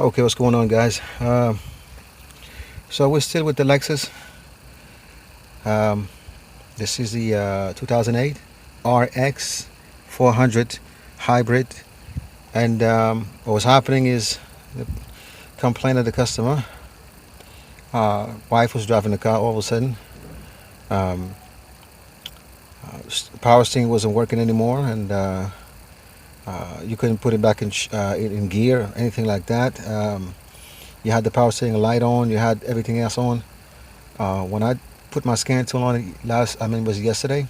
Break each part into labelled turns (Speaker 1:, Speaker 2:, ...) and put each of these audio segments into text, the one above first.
Speaker 1: Okay, what's going on, guys? So we're still with the Lexus. Um, this is the 2008 rx400 hybrid, and what was happening is the complaint of the customer. Wife was driving the car. All of a sudden, um, power steering wasn't working anymore, and you couldn't put it back in gear, or anything like that. You had the power steering light on. You had everything else on. When I put my scan tool on it it was yesterday.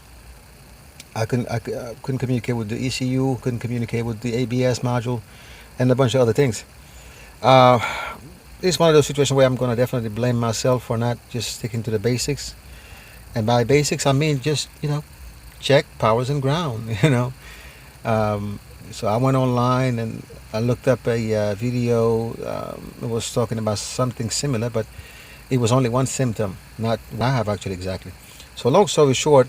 Speaker 1: I couldn't communicate with the ECU, couldn't communicate with the ABS module, and a bunch of other things. Uh, it's one of those situations where I'm going to definitely blame myself for not just sticking to the basics. And by basics, I mean just, check powers and ground, Um, so I went online and I looked up a video. It was talking about something similar, but it was only one symptom, not what I have actually exactly. So long story short,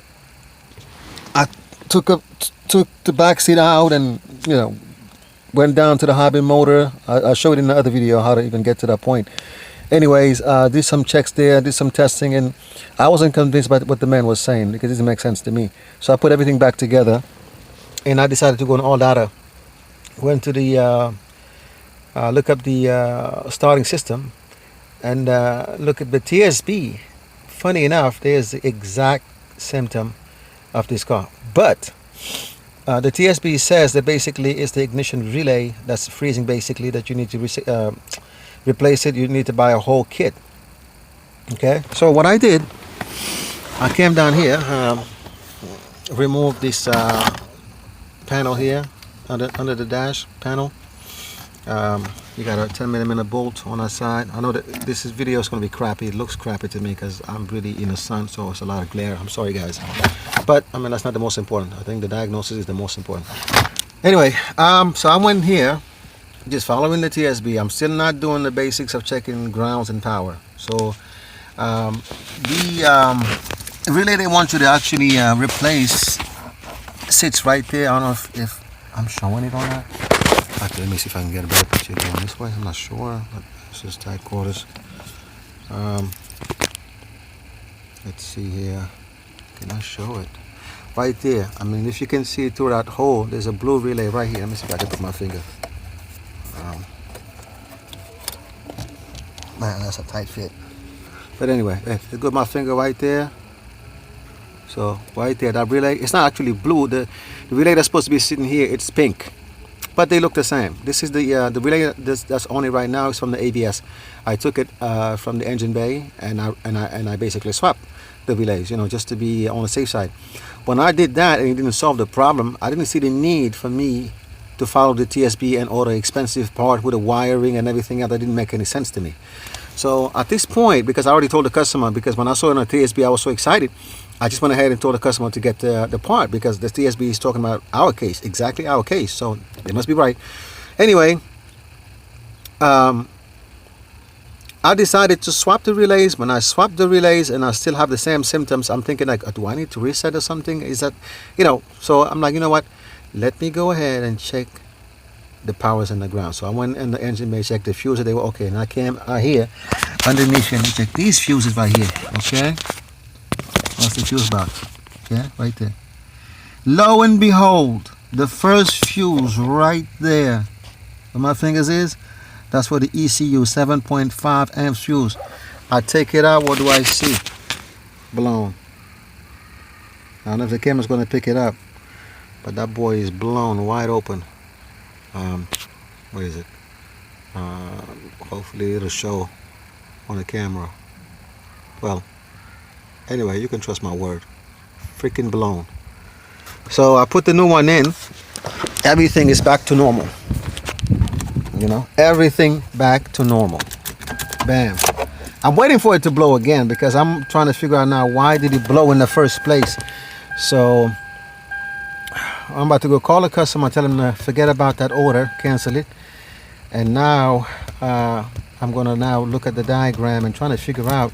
Speaker 1: I took the back seat out and went down to the hobby motor. I showed in the other video how to even get to that point. Anyways, did some checks there, did some testing, and I wasn't convinced by what the man was saying because it didn't make sense to me. So I put everything back together, and I decided to go on all data. Went to the look up the starting system and look at the TSB. Funny enough, there's the exact symptom of this car, but the TSB says that basically it's the ignition relay that's freezing, basically, that you need to replace it. You need to buy a whole kit. Okay, so what I did, I came down here, removed this panel here under the dash panel. You got a 10mm bolt on that side. I know that this video is going to be crappy. It looks crappy to me because I'm really in the sun, so it's a lot of glare. I'm sorry, guys, but I mean that's not the most important. I think the diagnosis is the most important. Anyway, so I went here, just following the TSB. I'm still not doing the basics of checking grounds and power. So the relay they want you to actually replace sits right there. I don't know if I'm showing it on that. Okay, let me see if I can get a better picture going this way. I'm not sure, but this is tight quarters. Let's see here. Can I show it? Right there. I mean, if you can see through that hole, there's a blue relay right here. Let me see if I can put my finger. Man, that's a tight fit. But anyway, if I got my finger right there. So right there, that relay, it's not actually blue. The relay that's supposed to be sitting here, it's pink. But they look the same. This is the relay that's on it right now is from the ABS. I took it from the engine bay and I basically swapped the relays, just to be on the safe side. When I did that and it didn't solve the problem, I didn't see the need for me to follow the TSB and order expensive part with the wiring and everything else. That didn't make any sense to me. So at this point, because I already told the customer, because when I saw it on the TSB, I was so excited, I just went ahead and told the customer to get the part, because the TSB is talking about our case, exactly our case, so they must be right. Anyway, I decided to swap the relays. When I swapped the relays and I still have the same symptoms, I'm thinking like, do I need to reset or something? Is that, so I'm like, you know what, let me go ahead and check the powers and the ground. So I went in the engine bay, checked the fuses. They were okay, and I came here underneath here and check these fuses right here. Okay, that's the fuse box. Okay, right there. Lo and behold, the first fuse right there where my fingers is, that's for the ECU 7.5 amp fuse. I take it out, what do I see? Blown. I don't know if the camera's going to pick it up, but that boy is blown wide open. What is it? Hopefully it'll show on the camera. Well, anyway, you can trust my word. Freaking blown. So I put the new one in. Everything is back to normal. Everything back to normal. Bam. I'm waiting for it to blow again because I'm trying to figure out now, why did it blow in the first place? So I'm about to go call the customer, tell him to forget about that order, cancel it. And now I'm going to now look at the diagram and trying to figure out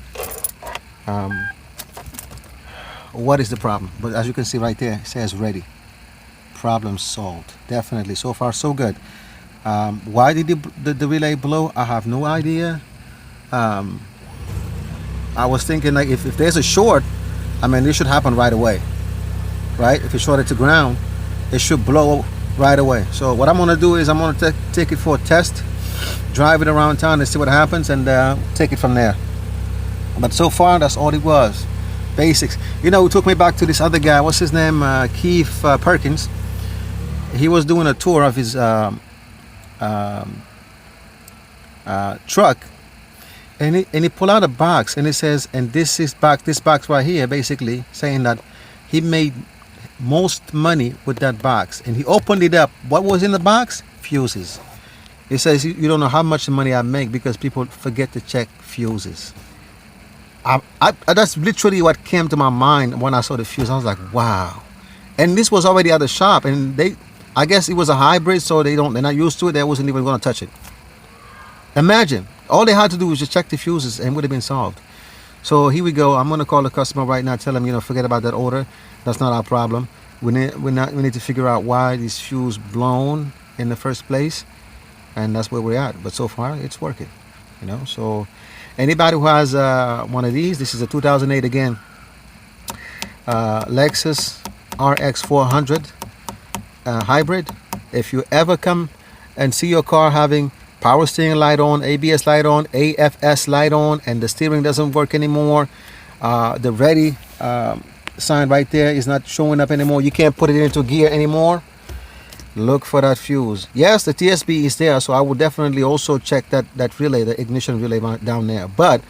Speaker 1: what is the problem. But as you can see right there, it says ready. Problem solved. Definitely. So far, so good. Why did the relay blow? I have no idea. I was thinking like if there's a short, I mean, this should happen right away, right? If it's shorted to ground, it should blow right away. So what I'm gonna do is I'm gonna take it for a test, drive it around town and see what happens, and take it from there. But so far, that's all it was. Basics. You know, it took me back to this other guy. What's his name? Keith Perkins. He was doing a tour of his truck, and he pulled out a box, and it says, and this box right here, basically saying that he made most money with that box. And he opened it up. What was in the box? Fuses. It says, you don't know how much money I make because people forget to check fuses. That's literally what came to my mind when I saw the fuse. I was like, wow. And this was already at the shop, and I guess it was a hybrid, so they're not used to it. They wasn't even going to touch it. Imagine, all they had to do was just check the fuses and it would have been solved. So here we go. I'm going to call the customer right now, tell him, forget about that order. That's not our problem. We need to figure out why this fuse blown in the first place, and that's where we're at. But so far, it's working. So anybody who has one of these, this is a 2008 again, Lexus rx400 hybrid. If you ever come and see your car having power steering light on, ABS light on, AFS light on, and the steering doesn't work anymore, the ready sign right there is not showing up anymore, you can't put it into gear anymore, look for that fuse. Yes, the TSB is there, so I would definitely also check that relay, the ignition relay down there, but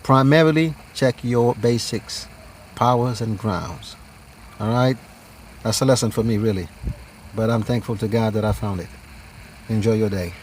Speaker 1: primarily check your basics, powers and grounds. All right, that's a lesson for me, really, but I'm thankful to God that I found it. Enjoy your day.